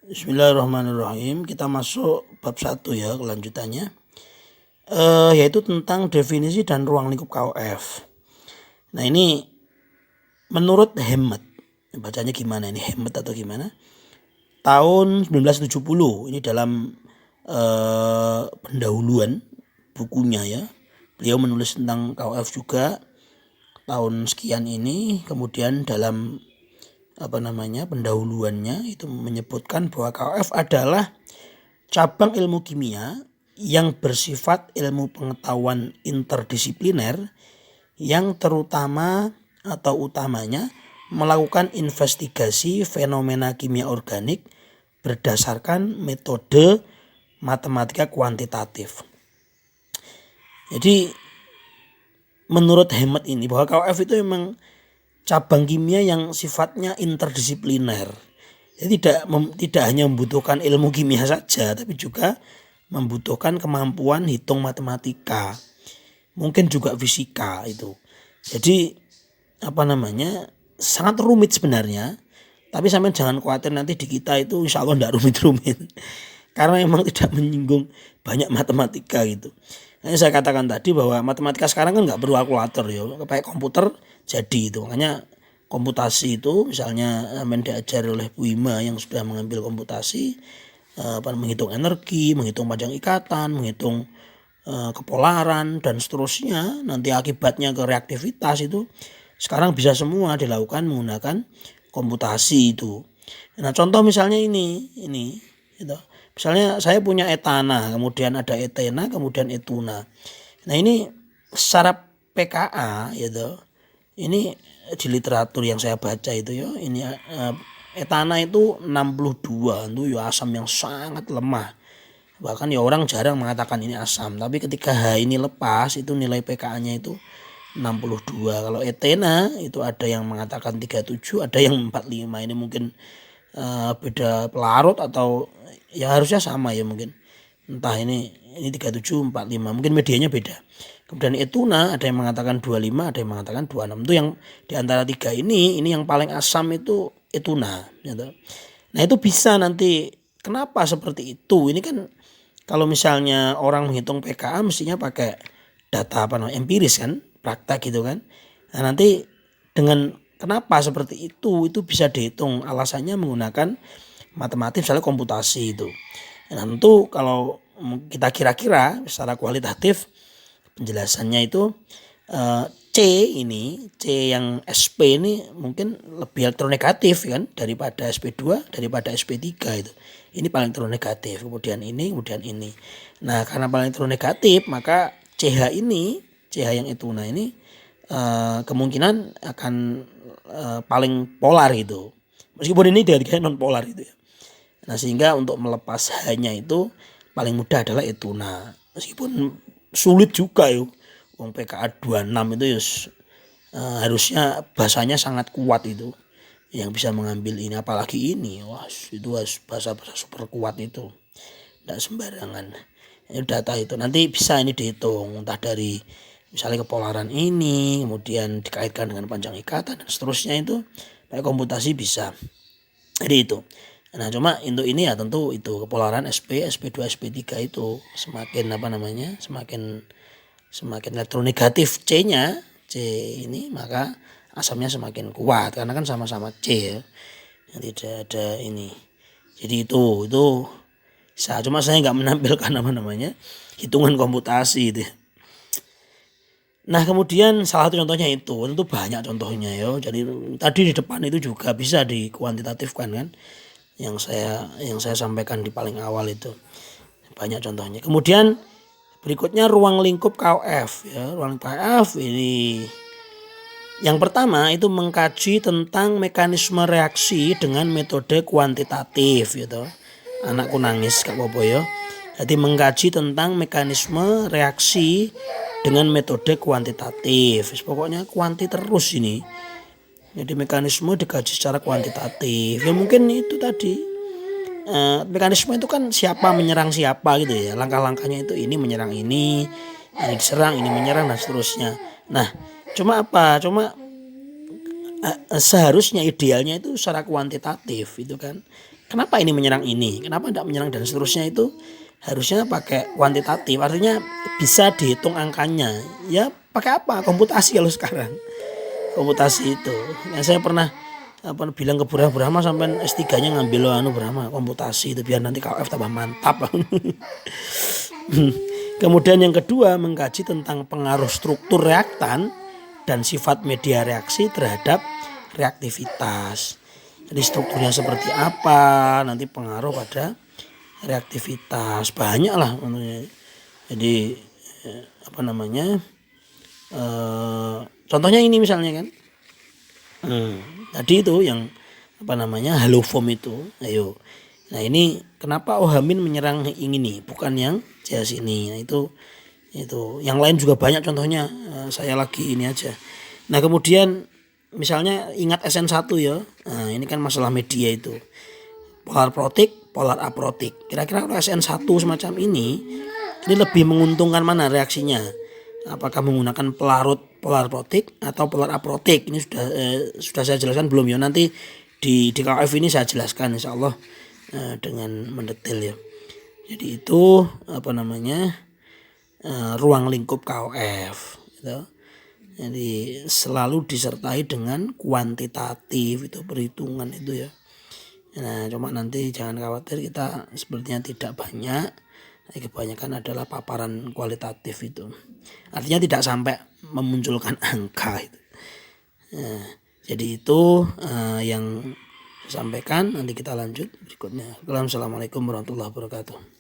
Bismillahirrahmanirrahim. Kita masuk bab 1 ya, kelanjutannya. Yaitu tentang definisi dan ruang lingkup KOF. Nah ini menurut Hammett, bacanya gimana ini, Hammett atau gimana? Tahun 1970, ini dalam pendahuluan bukunya ya. Beliau menulis tentang KOF juga tahun sekian ini. Kemudian dalam pendahuluannya itu menyebutkan bahwa KOF adalah cabang ilmu kimia yang bersifat ilmu pengetahuan interdisipliner yang terutama atau utamanya melakukan investigasi fenomena kimia organik berdasarkan metode matematika kuantitatif. Jadi menurut Hammett ini bahwa KOF itu memang cabang kimia yang sifatnya interdisipliner. Jadi tidak hanya membutuhkan ilmu kimia saja, tapi juga membutuhkan kemampuan hitung matematika. Mungkin juga fisika itu. Jadi sangat rumit sebenarnya. Tapi sampai jangan khawatir, nanti di kita itu insya Allah tidak rumit-rumit. Karena memang tidak menyinggung banyak matematika gitu. Nah, saya katakan tadi bahwa matematika sekarang kan nggak perlu kalkulator ya, pakai komputer jadi itu. Makanya komputasi itu misalnya diajari oleh Bu Ima yang sudah mengambil komputasi, menghitung energi, menghitung panjang ikatan, menghitung kepolaran dan seterusnya, nanti akibatnya ke reaktivitas itu sekarang bisa semua dilakukan menggunakan komputasi itu. Nah contoh misalnya ini gitu. Misalnya saya punya etana, kemudian ada etena, kemudian etuna. Nah ini secara pKa gitu. Ini di literatur yang saya baca itu ya, ini etana itu 62, itu ya asam yang sangat lemah. Bahkan ya orang jarang mengatakan ini asam, tapi ketika H ini lepas itu nilai pKa-nya itu 62. Kalau etena itu ada yang mengatakan 37, ada yang 45. Ini mungkin beda pelarut atau ya harusnya sama ya mungkin. Entah ini 37, 45, mungkin medianya beda. Kemudian etuna ada yang mengatakan 25, ada yang mengatakan 26. Itu yang di antara tiga ini yang paling asam itu etuna gitu. Nah itu bisa nanti, kenapa seperti itu? Ini kan kalau misalnya orang menghitung pKa mestinya pakai data empiris kan, praktek gitu kan. Nah nanti dengan kenapa seperti itu bisa dihitung, alasannya menggunakan matematik misalnya komputasi itu. Nah tentu kalau kita kira-kira secara kualitatif penjelasannya itu C yang SP ini mungkin lebih elektronegatif kan daripada SP2, daripada SP3 itu. Ini paling elektronegatif, kemudian ini. Nah karena paling elektronegatif maka CH yang itu ini kemungkinan akan paling polar itu. Meskipun ini tiga-tiganya non polar itu ya. Nah sehingga untuk melepas H-nya itu paling mudah adalah etuna. Meskipun sulit juga yuk. Wong pKa 26 itu ya harusnya bahasanya sangat kuat itu yang bisa mengambil ini, apalagi ini itu harus bahasa super kuat itu, tidak sembarangan. Ini data itu nanti bisa ini dihitung entah dari misalnya kepolaran ini, kemudian dikaitkan dengan panjang ikatan dan seterusnya, itu pakai komputasi bisa. Jadi itu. Nah cuma untuk ini ya tentu itu kepolaran SP, SP2, SP3 itu semakin semakin elektronegatif C-nya, C ini, maka asamnya semakin kuat karena kan sama-sama C ya. Yang tidak ada ini. Jadi itu cuma saya nggak menampilkan hitungan komputasi itu. Nah kemudian salah satu contohnya itu, tentu banyak contohnya ya. Jadi tadi di depan itu juga bisa dikuantitatifkan kan. Yang saya sampaikan di paling awal itu banyak contohnya. Kemudian berikutnya ruang lingkup KOF ya. Ruang lingkup KOF ini yang pertama itu mengkaji tentang mekanisme reaksi dengan metode kuantitatif gitu. Anakku nangis Kak Bobo ya. Jadi mengkaji tentang mekanisme reaksi dengan metode kuantitatif. Pokoknya kuanti terus ini. Jadi mekanisme dikaji secara kuantitatif. Ya mungkin itu tadi. Mekanisme itu kan siapa menyerang siapa gitu ya. Langkah-langkahnya itu ini menyerang ini diserang, ini menyerang dan seterusnya. Nah, cuma seharusnya idealnya itu secara kuantitatif itu kan. Kenapa ini menyerang ini? Kenapa tidak menyerang dan seterusnya itu harusnya pakai kuantitatif. Artinya bisa dihitung angkanya. Ya pakai apa? Komputasi kalau sekarang. Komputasi itu. Yang saya pernah bilang ke Burama sampai S3-nya ngambil Burama komputasi itu biar nanti KF tambah mantap. Kemudian yang kedua mengkaji tentang pengaruh struktur reaktan dan sifat media reaksi terhadap reaktivitas. Jadi strukturnya seperti apa, nanti pengaruh pada reaktivitas, banyak lah. Jadi contohnya ini misalnya kan, tadi itu yang haloform itu, ayo. Nah ini kenapa Ohamin menyerang yang ini, bukan yang jas ini. Nah itu yang lain juga banyak contohnya, saya lagi ini aja. Nah kemudian misalnya ingat SN1 ya, nah, ini kan masalah media itu, polar protik, polar aprotik. Kira-kira kalau SN1 semacam ini lebih menguntungkan mana reaksinya? Apakah menggunakan pelarut polar protik atau polar aprotik? Ini sudah saya jelaskan belum ya? Nanti di KF ini saya jelaskan insya Allah dengan mendetail ya. Jadi itu ruang lingkup KOF gitu. Jadi selalu disertai dengan kuantitatif itu perhitungan itu ya. Nah cuma nanti jangan khawatir, kita sepertinya tidak banyak, kebanyakan adalah paparan kualitatif itu. Artinya tidak sampai memunculkan angka itu. Nah, jadi itu yang saya sampaikan. Nanti kita lanjut berikutnya. Assalamualaikum warahmatullahi wabarakatuh.